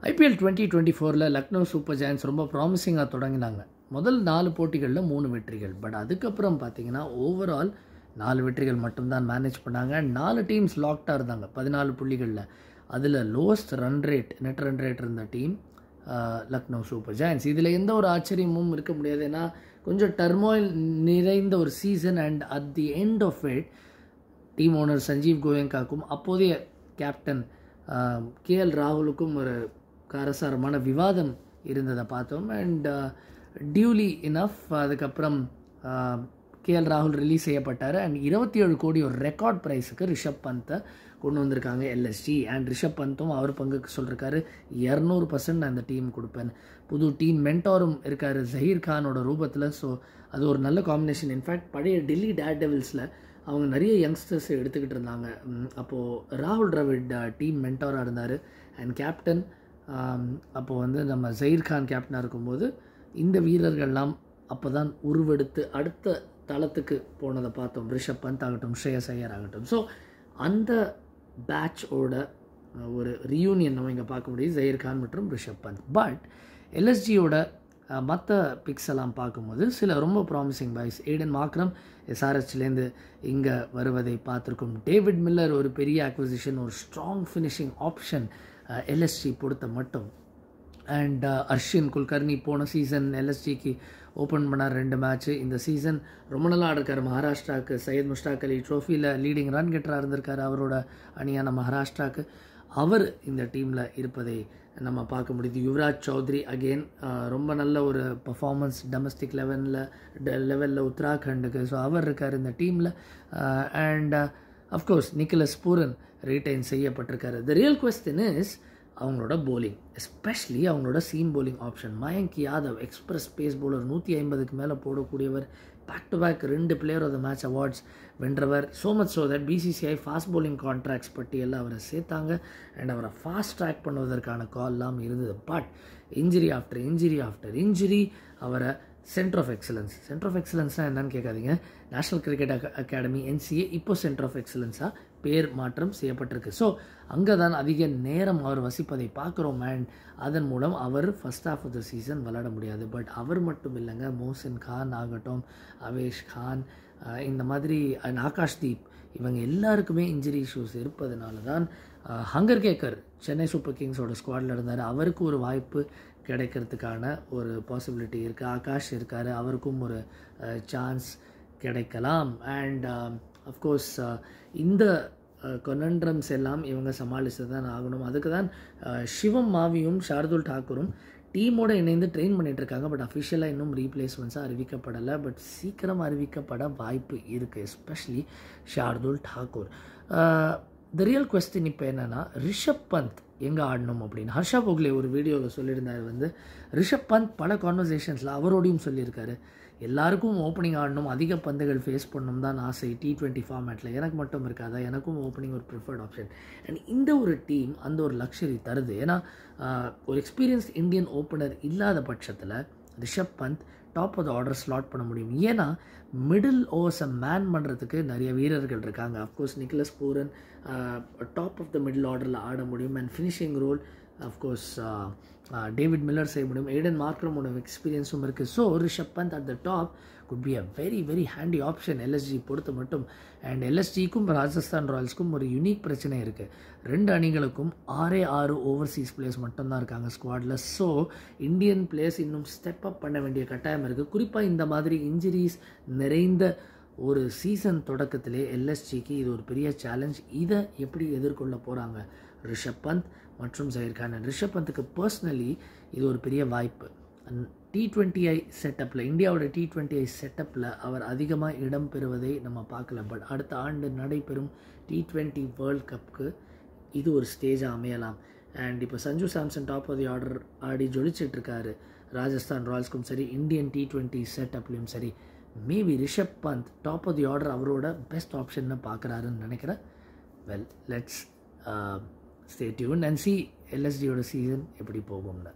IPL 2024 Lucknow super giants ரொம்ப ப்ராமிசிங்காக தொடங்கினாங்க. முதல் 4 போட்டிகளில் 3 வெற்றிகள். பட் அதுக்கப்புறம் பார்த்தீங்கன்னா ஓவரால் 4 வெற்றிகள் மட்டும்தான் மேனேஜ் பண்ணாங்க. 4 டீம்ஸ் லாக்டாக இருந்தாங்க 14 புள்ளிகளில். அதில் லோவஸ்ட் நெட் ரன் ரேட் இருந்த டீம் லக்னோ சூப்பர் ஜெயண்ட்ஸ். இதில் எந்த ஒரு ஆச்சரியமும் இருக்க முடியாது. ஏன்னா கொஞ்சம் டர்மோயில் நிறைந்த ஒரு season. And at the end of it team owner Sanjeev கோயங்காக்கும் அப்போதைய கேப்டன் கேஎல் ராகுலுக்கும் ஒரு காரசாரமான விவாதம் இருந்ததை பார்த்தோம். அண்ட் டியூலி இனஃப் அதுக்கப்புறம் கேஎல் ராகுல் ரிலீஸ் செய்யப்பட்டார். அண்ட் 27 கோடி ஒரு ரெக்கார்ட் ப்ரைஸுக்கு ரிஷப் பந்தை கொண்டு வந்திருக்காங்க எல்எஸ்ஜி. அண்ட் ரிஷப் பந்தும் அவர் பங்குக்கு சொல்லியிருக்காரு 200% நான் அந்த டீம் கொடுப்பேன். புது டீம் மென்டாரும் இருக்கார் ஜஹீர் கானோட ரூபத்தில். ஸோ அது ஒரு நல்ல காம்பினேஷன். இன்ஃபேக்ட் பழைய டெல்லி டேர் டெவில்ஸில் அவங்க நிறைய யங்ஸ்டர்ஸ் எடுத்துக்கிட்டு இருந்தாங்க. அப்போது ராகுல் டிராவிட் டீம் மென்டாராக இருந்தார். அண்ட் கேப்டன் அப்போது நம்ம ஜஹீர் கான் கேப்டனாக இருக்கும்போது இந்த வீரர்கள்லாம் அப்போ தான் உருவெடுத்து அடுத்த தளத்துக்கு போனதை பார்த்தோம். ரிஷப் பந்த் ஆகட்டும், ஸ்ரேயஸ் ஐயர் ஆகட்டும். ஸோ அந்த பேட்சோட ஒரு ரியூனியன் நம்ம இங்கே பார்க்க முடியுது, ஜஹீர் கான் மற்றும் ரிஷப் பந்த். பட் எல்எஸ்ஜியோட மற்ற பிக்ஸ் எல்லாம் பார்க்கும்போது சில ரொம்ப ப்ராமிசிங் பாய்ஸ். ஏடன் மார்க்ரம் எஸ்ஆர்ஹெச்லேருந்து இங்கே வருவதை பார்த்துருக்கோம். டேவிட் மில்லர் ஒரு பெரிய அக்விசிஷன், ஒரு ஸ்ட்ராங் ஃபினிஷிங் ஆப்ஷன் எல்எஸ்ஜி பொறுத்த மட்டும். அண்ட் அர்ஷின் குல்கர்னி போன சீசன் எல்எஸ்ஜிக்கு ஓப்பன் பண்ணார் 2 மேட்ச்சு. இந்த சீசன் ரொம்ப நல்லா ஆடிருக்கார். மகாராஷ்டிராவுக்கு சையத் முஷ்டாக் அலி ட்ரோஃபியில் லீடிங் ரன் கெட்டராக இருந்திருக்கார் அவரோட அணியான மகாராஷ்டிராவுக்கு. அவர் இந்த டீமில் இருப்பதை நம்ம பார்க்க முடியுது. யுவராஜ் சௌத்ரி அகெயின் ரொம்ப நல்ல ஒரு பர்ஃபார்மன்ஸ் டொமஸ்டிக் லெவலில் உத்தராகண்டுக்கு. ஸோ அவர் இருக்கார் இந்த டீமில். And of course Nicholas Pooran retain செய்யப்பட்டிருக்காரு. த ரியல் குவெஸ்டின் இஸ் அவங்களோட போலிங், எஸ்பெஷலி அவங்களோட seam bowling option. Mayank Yadav express pace bowler, 150க்கு மேலே போடக்கூடியவர், back to back 2 player of the match awards வென்றவர். So much so that BCCI fast bowling contracts பட்டியலில் அவரை சேர்த்தாங்க. அண்ட் அவரை ஃபாஸ்ட் ட்ராக் பண்ணுவதற்கான கால்லாம் இருந்தது. பட் இன்ஜுரி ஆஃப்டர் இன்ஜுரி அவரை சென்டர் ஆஃப் எக்ஸலன்ஸ்னால் என்னன்னு கேட்காதீங்க. நேஷ்னல் கிரிக்கெட் அகாடமி NCA இப்போ சென்டர் ஆஃப் எக்ஸலன்ஸாக பேர் மாற்றம் செய்யப்பட்டிருக்கு. ஸோ அங்கே தான் அதிக நேரம் அவர் வசிப்பதை பார்க்குறோம். அண்ட் அதன் மூலம் அவர் first half of the season விளையாட முடியாது. பட் அவர் மட்டும் இல்லைங்க, மோசின் கான் ஆகட்டும், அவேஷ் கான், இந்த மாதிரி ஆகாஷ்தீப், இவங்க எல்லாருக்குமே இன்ஜுரி இஷ்யூஸ் இருப்பதனால தான் ஹங்கர் கேக்கர் சென்னை சூப்பர் கிங்ஸோட ஸ்குவாடில் இருந்தார். அவருக்கு ஒரு வாய்ப்பு கிடைக்கிறதுக்கான ஒரு பாசிபிலிட்டி இருக்குது. ஆகாஷ் இருக்கார், அவருக்கும் ஒரு சான்ஸ் கிடைக்கலாம். அண்ட் அஃப்கோர்ஸ் இந்த கொனண்ட்ரம்ஸ் எல்லாம் இவங்க சமாளித்து தான் ஆகணும். அதுக்கு தான் சிவம் மாவியும் ஷார்துல் டாக்கூரும் டீமோடு இணைந்து ட்ரெயின் பண்ணிகிட்ருக்காங்க. பட் அஃபிஷியலாக இன்னும் ரீப்ளேஸ்மெண்ட்ஸாக அறிவிக்கப்படலை. பட் சீக்கிரம் அறிவிக்கப்பட வாய்ப்பு இருக்குது, especially Shardul Thakur. The real question இப்போ என்னென்னா, ரிஷப் பந்த் எங்கே ஆடணும் அப்படின்னு ஹர்ஷா போக்லே ஒரு வீடியோவில் சொல்லியிருந்தார். ரிஷப் பந்த் பல கான்வர்சேஷன்ஸில் அவரோடையும் சொல்லியிருக்காரு, எல்லாருக்கும் ஓப்பனிங் ஆடணும், அதிக பந்துகள் ஃபேஸ் பண்ணணும் தான் ஆசை T20 ஃபார்மேட்டில். எனக்கு மட்டும் இருக்காதா, எனக்கும் ஓப்பனிங் ஒரு ப்ரிஃபர்ட் ஆப்ஷன். அண்ட் இந்த ஒரு டீம் அந்த ஒரு லக்ஸரி தருது. ஏன்னா ஒரு எக்ஸ்பீரியன்ஸ்ட் இந்தியன் ஓப்பனர் இல்லாத பட்சத்தில் Rishabh Pant top of the order slot பண்ண முடியும். ஏன்னா மிடில் ஓவர்ஸை மேன் பண்ணுறதுக்கு நிறைய வீரர்கள் இருக்காங்க. Of course Nicholas Pooran top of the மிடில் ஆர்டரில் ஆட முடியும். And finishing role of course David Miller செய்ய முடியும். ஏடன் மார்க்ரமோட எக்ஸ்பீரியன்ஸும் இருக்குது. So Rishabh Pant at the top could be a very very handy option LSG பொறுத்த மட்டும். அண்ட் எல்எஸ்ஜிக்கும் ராஜஸ்தான் ராயல்ஸ்க்கும் ஒரு யூனிக் பிரச்சனை இருக்குது. 2 அணிகளுக்கும் 6 ஓவர்சீஸ் பிளேயர்ஸ் மட்டும்தான் இருக்காங்க ஸ்குவாடில். ஸோ இந்தியன் பிளேயர்ஸ் இன்னும் ஸ்டெப் அப் பண்ண வேண்டிய கட்டாயம் இருக்குது. குறிப்பாக இந்த மாதிரி இன்ஜுரிஸ் நிறைந்த ஒரு சீசன் தொடக்கத்திலே எல்எஸ்ஜிக்கு இது ஒரு பெரிய சேலஞ்ச். இதை எப்படி எதிர்கொள்ள போகிறாங்க ரிஷப் பந்த் மற்றும் ஜஹீர் கான்? ரிஷப் பந்துக்கு பர்சனலி இது ஒரு பெரிய வாய்ப்பு. T20I செட்டப்பில், இந்தியாவோட T20I செட்டப்பில் அவர் அதிகமாக இடம் பெறுவதை நம்ம பார்க்கல. பட் அடுத்த ஆண்டு நடைபெறும் T20 வேர்ல்ட் கப்புக்கு இது ஒரு ஸ்டேஜாக அமையலாம். அண்ட் இப்போ Sanju Samson top of the order ஆடி ஜொலிச்சிட்ருக்காரு ராஜஸ்தான் ராயல்ஸ்க்கும் சரி, இந்தியன் T20 செட்டப்லேயும் சரி. Maybe Rishabh Pant top of the order அவரோட பெஸ்ட் ஆப்ஷன்னு பார்க்குறாருன்னு நினைக்கிறேன். Well, let's stay tune and see எல்எஸ்டியோட சீசன் எப்படி போகும்னு.